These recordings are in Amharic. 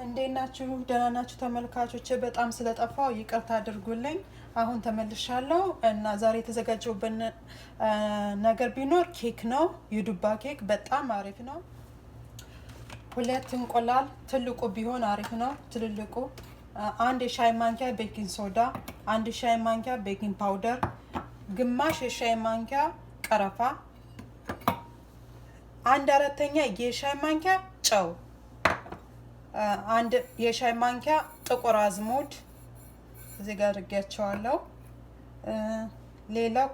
እንዴት ናችሁ? ደህና ናችሁ ተመልካቾቼ? በጣም ስለጠፋው ይቅርታ አድርጉልኝ። አሁን ተመልሻለሁ እና ዛሬ የተዘጋጀውበት ነገር ቢኖር ኬክ ነው። የዱባ ኬክ በጣም አሪፍ ነው። 2 እንቁላል ትልቁ ቢሆን አሪፍ ነው። ትልልቁ 1 የሻይ ማንኪያ ቤኪንግ ሶዳ፣ 1 የሻይ ማንኪያ ቤኪንግ ፓውደር፣ ግማሽ የሻይ ማንኪያ ቀረፋ፣ 1/4 የሻይ ማንኪያ ጨው፣ 1 የሻይ ማንኪያ ጥቁር አዝሙድ እዚህ ጋር አድርጌያቸዋለሁ። ሌላው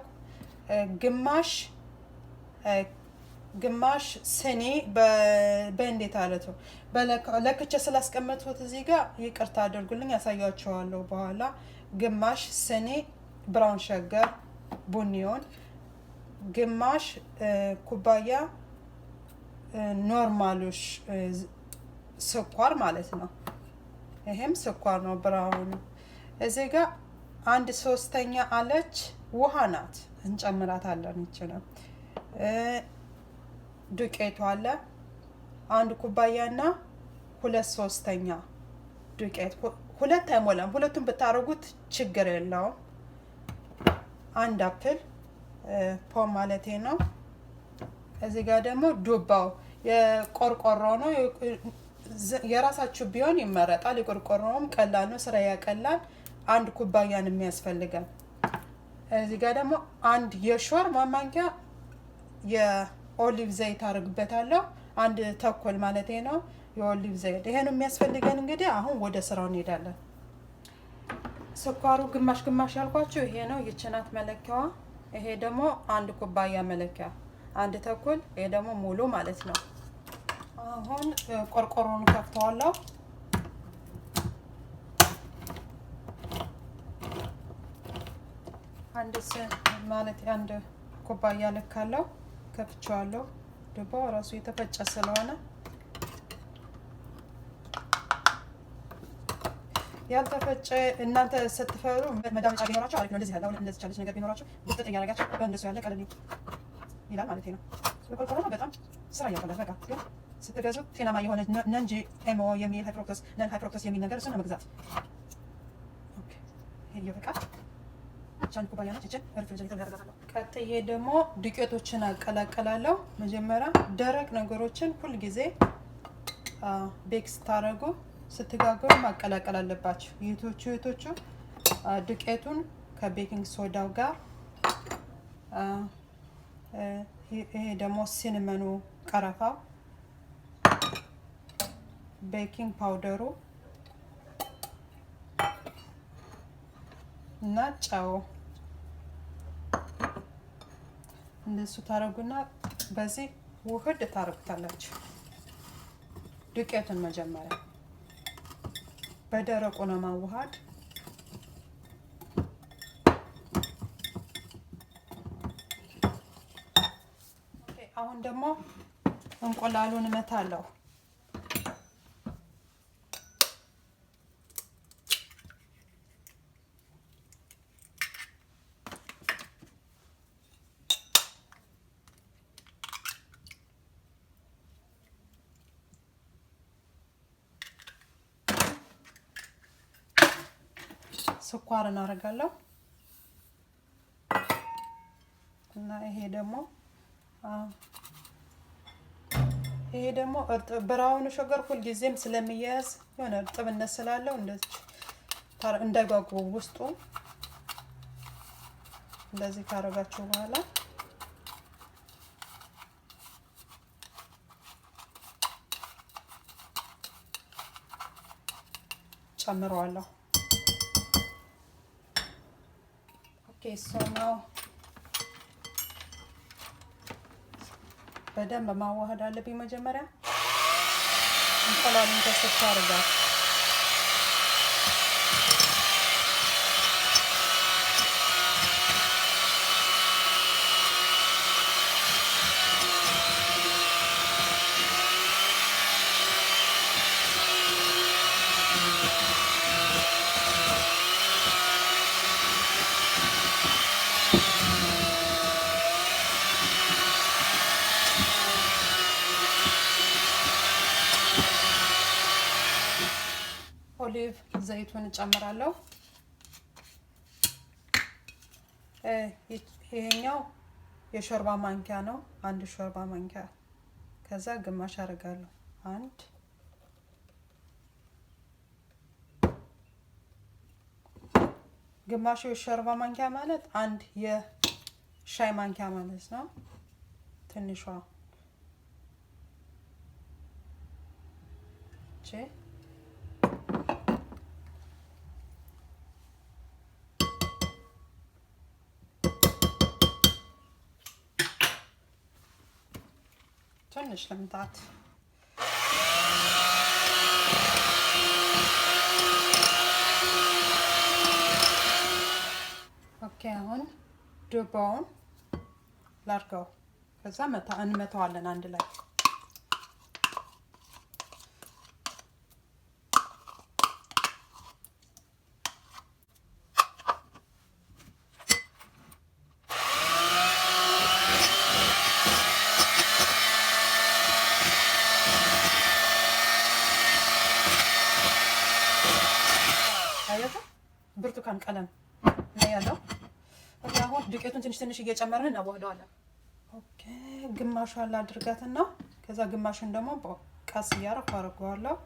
ግማሽ ስኒ በእንዴት አለቱ ለክቼ ስላስቀመጥኩት እዚህ ጋር ይቅርታ አድርጉልኝ፣ ያሳያቸዋለሁ በኋላ። ግማሽ ስኒ ብራውን ሸገር ቡኒውን፣ ግማሽ ኩባያ ኖርማሉሽ ስኳር ማለት ነው። ይሄም ስኳር ነው ብራውን። እዚህ ጋር 1/3 አለች ውሃ ናት፣ እንጨምራታለን። ይችላል ዱቄቱ አለ 1 ኩባያና 2/3 ዱቄት። 2 አይሞላም፣ ሁለቱን ብታረጉት ችግር የለውም። 1 አፕል ፖም ማለቴ ነው። እዚህ ጋር ደግሞ ዱባው የቆርቆሮ ነው። የራሳችሁ ቢሆን ይመረጣል። የቆርቆሮም ቀላል ነው፣ ስራ ያቀላል። 1 ኩባያን የሚያስፈልጋል። እዚህ ጋር ደግሞ 1 የሾርባ ማንኪያ የኦሊቭ ዘይት አድርግበታለሁ። 1 ተኩል ማለቴ ነው የኦሊቭ ዘይት። ይሄን የሚያስፈልገን እንግዲህ አሁን ወደ ስራው እንሄዳለን። ስኳሩ ግማሽ ያልኳችሁ ይሄ ነው፣ ይችናት መለኪያዋ። ይሄ ደግሞ 1 ኩባያ መለኪያ 1 ተኩል፣ ይሄ ደግሞ ሙሉ ማለት ነው። አሁን ቆርቆሮን ከፍተዋለሁ። አንድ ኩባያ ልካለሁ፣ ከፍቼዋለሁ። ዱባው ራሱ የተፈጨ ስለሆነ ያልተፈጨ እናንተ ስትፈሩ መዳም ጫ ቢኖራችሁ አሪፍ ነው። እንደዚህ ያለው እንደዚህ ቻለች ነገር ቢኖራችሁ ብጥጥ ያረጋችሁ በእንደሱ ያለ ቀለል ይላል ማለት ነው። ቆርቆሮ በጣም ስራ ያቀላል። በቃ ግን ስትገዙ ጤናማ የሆነ ነን ጂኤምኦ የሚል ነን ሃይፕሮክቶስ የሚል ነገር እሱን መግዛት። ኦኬ ይሄ ይበቃል። ቻን ኩባያ ነው። እቺ ሪፍሪጀሬተር ያደርጋለሁ። ቀጥዬ ደግሞ ዱቄቶችን አቀላቀላለሁ። መጀመሪያ ደረቅ ነገሮችን ሁሉ ጊዜ ቤክ ስታረጉ ስትጋገሩ ማቀላቀል አለባችሁ። ይቶቹ ዱቄቱን ከቤኪንግ ሶዳው ጋር ይሄ ደግሞ ሲነመኑ ቀረፋው፣ ቤኪንግ ፓውደሩ እና ጨው እንደሱ ታረጉና በዚህ ውህድ ታረጉታላችሁ። ዱቄቱን መጀመሪያ በደረቁ ነው ማዋሃድ። አሁን ደግሞ እንቁላሉን እመታለሁ። ስኳር እናደርጋለሁ እና ይሄ ደግሞ ብራውን ሹገር ሁልጊዜም ስለሚያያዝ የሆነ እርጥብነት ስላለው እንደዚህ እንዳይጓጉ ውስጡ እንደዚህ ካረጋችሁ በኋላ ጨምረዋለሁ። ኦኬ ነው በደንብ ማዋሃድ አለብኝ። መጀመሪያ እንቁላሉን ተሰጥቶ አድርጋት ኦሊቭ ዘይቱን ጨምራለሁ። ይሄኛው የሾርባ ማንኪያ ነው፣ አንድ ሾርባ ማንኪያ። ከዛ ግማሽ አደርጋለሁ። አንድ ግማሽ የሾርባ ማንኪያ ማለት አንድ የሻይ ማንኪያ ማለት ነው። ትንሿ ትንሽ ለምታት ኦኬ። አሁን ዱባውን ላርገው። ከዛ እንመታዋለን አንድ ላይ። ብርቱካን ቀለም ነው ያለው። አሁን ዱቄቱን ትንሽ እየጨመርን እናዋህደዋለን። ኦኬ ግማሹን ላድርጋትና ከዛ ግማሹን ደግሞ ቀስ እያደረኩ አደርገዋለሁ።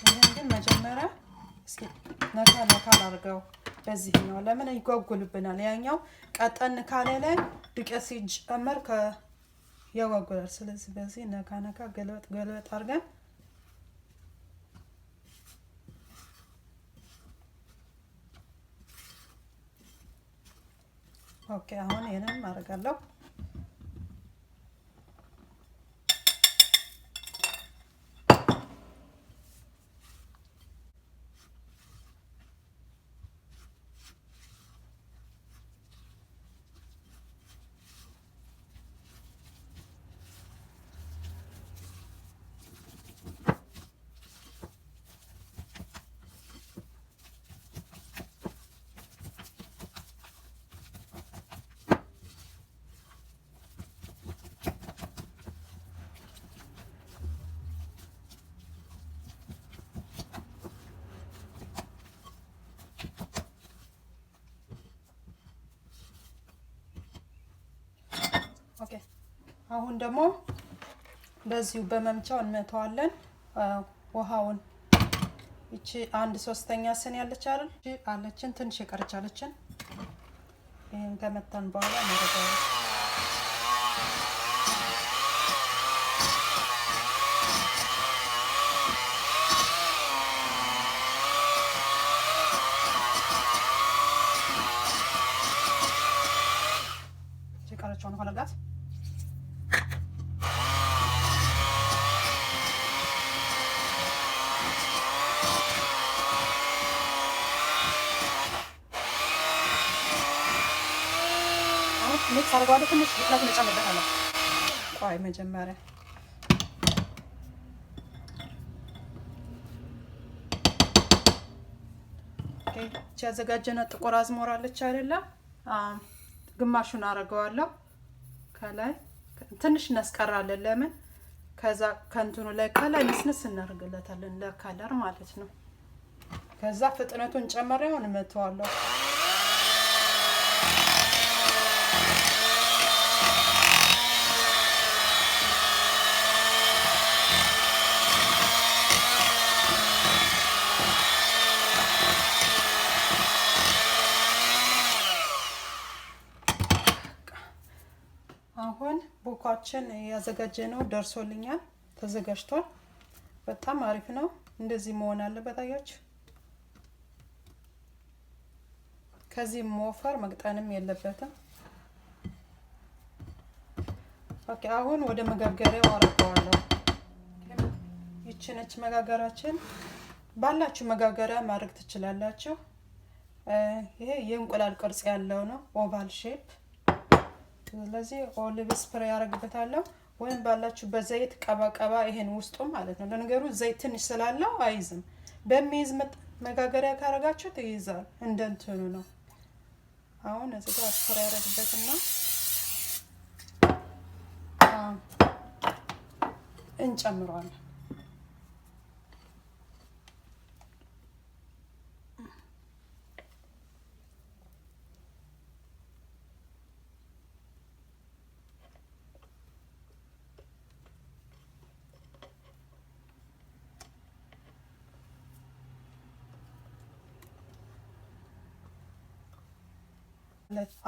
ይሄን ግን መጀመሪያ እስኪ ነካ አድርገው። በዚህኛው ለምን ይጓጉልብናል? ያኛው ቀጠን ካለ ላይ ዱቄት ሲጨመር ያጓጉላል። ስለዚህ በዚህ ነካ ገለበጥ አድርገን ኦኬ። አሁን ይሄንን አደርጋለሁ። ኦኬ አሁን ደግሞ በዚሁ በመምቻው እንመታዋለን። ውሃውን እቺ 1/3 ስኒ ያለች አይደል? አለችን ትንሽ የቀረቻለችን። ይሄን ከመታን በኋላ እናደርጋለን። የቀረችውን ውሃ ለጋት ሚክስ አድርገዋለሁ። ትንሽ ፍጥነት እንጨምርበታለን። ቆይ መጀመሪያ እቺ ያዘጋጀነው ጥቁር አዝሙድ አለች አይደለ? ግማሹን አደርገዋለሁ። ከላይ ትንሽ እናስቀራለን። ለምን? ከዛ ከንቱኑ ላይ ከላይ ንስንስ እናደርግለታለን ለካለር ማለት ነው። ከዛ ፍጥነቱን ጨምሬው እንመተዋለሁ። አሁን ቡካችን ያዘጋጀነው ደርሶልኛል፣ ተዘጋጅቷል። በጣም አሪፍ ነው። እንደዚህ መሆን አለበት። አያችሁ፣ ከዚህ መወፈር መቅጠንም የለበትም። ኦኬ አሁን ወደ መጋገሪያው አረጋዋለሁ። ይቺ ነች መጋገሪያችን። ባላችሁ መጋገሪያ ማድረግ ትችላላችሁ። ይሄ የእንቁላል ቅርጽ ያለው ነው፣ ኦቫል ሼፕ። ስለዚህ ኦሊቭ ስፕሬይ ያደርግበታለሁ ወይም ባላችሁ በዘይት ቀባ ይሄን ውስጡ ማለት ነው። ለነገሩ ዘይት ትንሽ ስላለው አይዝም። በሚይዝ መጋገሪያ ካረጋችሁት ይይዛል። እንደንተኑ ነው። አሁን እዚህ ጋር ስፕሬይ ያደርግበትና እንጨምረዋለን።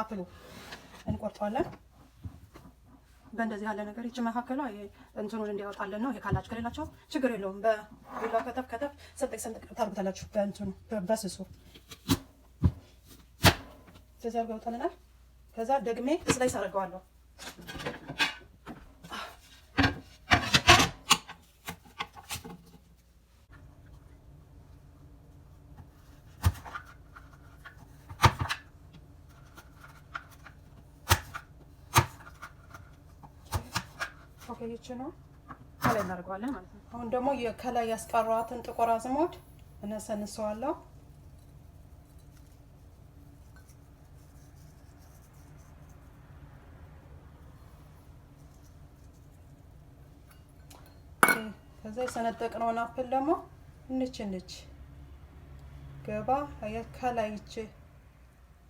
አፕሉ እንቆርጠዋለን። በእንደዚህ ያለ ነገር እቺ መካከሏ እንትኑን እንዲያወጣልን ነው። ይሄ ካላችሁ ከሌላችሁ ችግር የለውም። በቢላ ከተፍ ከተፍ ሰንጠቅ ታርጉታላችሁ። በእንትኑ በስሱ ተዘርጋው ያወጣልናል። ከዛ ደግሜ ስላይስ አደርገዋለሁ። ይቺ ነው ከላይ እናደርገዋለን ማለት ነው። አሁን ደግሞ የከላይ ያስቀረዋትን ጥቁር አዝሙድ እነሰንሰዋለሁ። ከዛ የሰነጠቅነውን አፕል ደግሞ እንች ገባ ከላይ ይቺ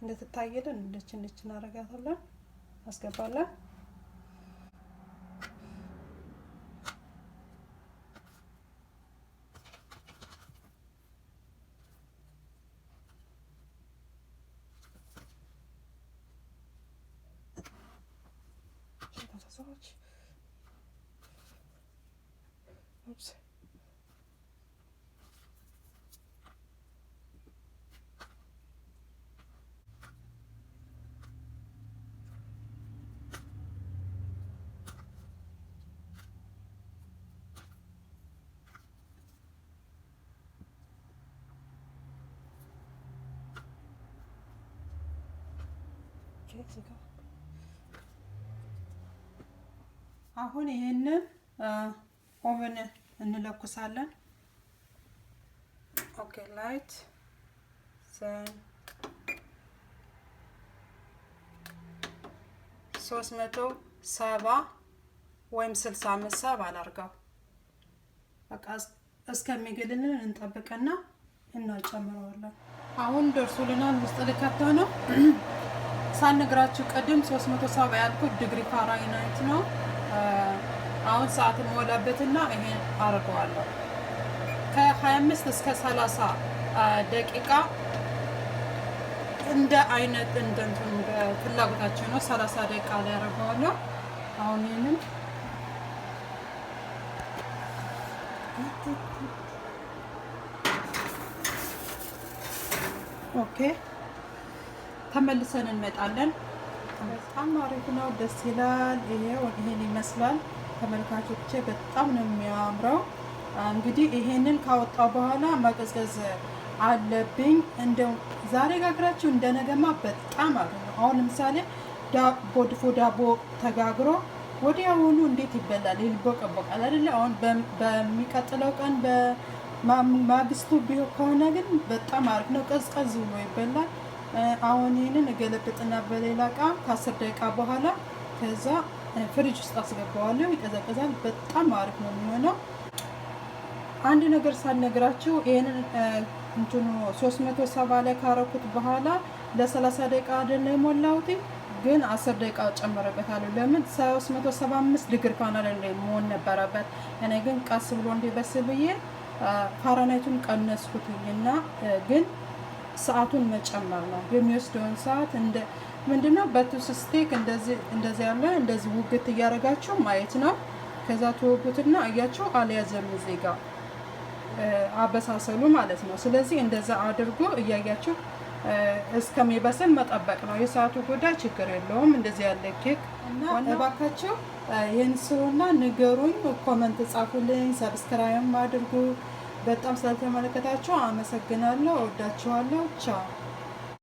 እንድትታይልን እንች እናደርጋታለን። አስገባለን። Oops. Okay, so go. አሁን ይሄንን ኦቨን እንለኩሳለን። ኦኬ ላይት ዘን 370 ወይም 65 ባላርጋው በቃ እስከሚግልልን እንጠብቅና እናጨምረዋለን። አሁን ደርሶልናል። ውስጥ ልከተው ነው ሳንግራችሁ ቀደም 370 ያልኩት ዲግሪ ፋራናይት ነው። አሁን ሰዓት ሞላበትና ይሄን አርገዋለሁ። ከ25 እስከ 30 ደቂቃ እንደ አይነት እንደንቱን በፍላጎታችሁ ነው። 30 ደቂቃ ላይ አርገዋለሁ። አሁን ይሄንን ኦኬ ተመልሰን እንመጣለን። በጣም አሪፍ ነው፣ ደስ ይላል። ይሄን ይመስላል ተመልካቾቼ፣ በጣም ነው የሚያምረው። እንግዲህ ይሄንን ካወጣው በኋላ ማቀዝቀዝ አለብኝ። እንደው ዛሬ ጋግራችሁ እንደነገማ በጣም አሪፍ ነው። አሁን ለምሳሌ ድፎ ዳቦ ተጋግሮ ወዲያውኑ እንዴት ይበላል? ይልቦቀቦቃል አይደለ? አሁን በሚቀጥለው ቀን በማግስቱ ቢሆን ከሆነ ግን በጣም አሪፍ ነው፣ ቀዝቀዝ ብሎ ይበላል። አሁን ይሄንን እገለብጥና በሌላ እቃ ከ10 ደቂቃ በኋላ ከዛ ፍሪጅ ውስጥ አስገባዋለሁ። ይቀዘቅዛል። በጣም አሪፍ ነው የሚሆነው። አንድ ነገር ሳልነግራችሁ ይሄንን እንትኑ 370 ላይ ካረኩት በኋላ ለ30 ደቂቃ አይደለም የሞላሁት፣ ግን 10 ደቂቃ ጨምረበታለሁ። ለምን 375 ዲግሪ ፋራናይት ላይ መሆን ነበረበት። እኔ ግን ቀስ ብሎ እንዲበስል ብዬ ፋራናይቱን ቀነስኩትኝና ግን ሰዓቱን መጨመር ነው የሚወስደውን ሰዓት። እንደ ምንድነው በቱስ ስቴክ እንደዚህ ያለ እንደዚህ ውግት እያደረጋችሁ ማየት ነው። ከዛ ተወጉትና አያችሁ አልያዘም እዚህ ጋር አበሳሰሉ ማለት ነው። ስለዚህ እንደዛ አድርጎ እያያችሁ እስከሚበስል መጠበቅ ነው። የሰዓቱ ጉዳይ ችግር የለውም። እንደዚህ ያለ ኬክ እና እባካችሁ ይህን ስሩና ንገሩኝ፣ ኮመንት ጻፉልኝ፣ ሰብስክራይብ አድርጉ። በጣም ስለተመለከታችሁ አመሰግናለሁ። እወዳችኋለሁ። ቻው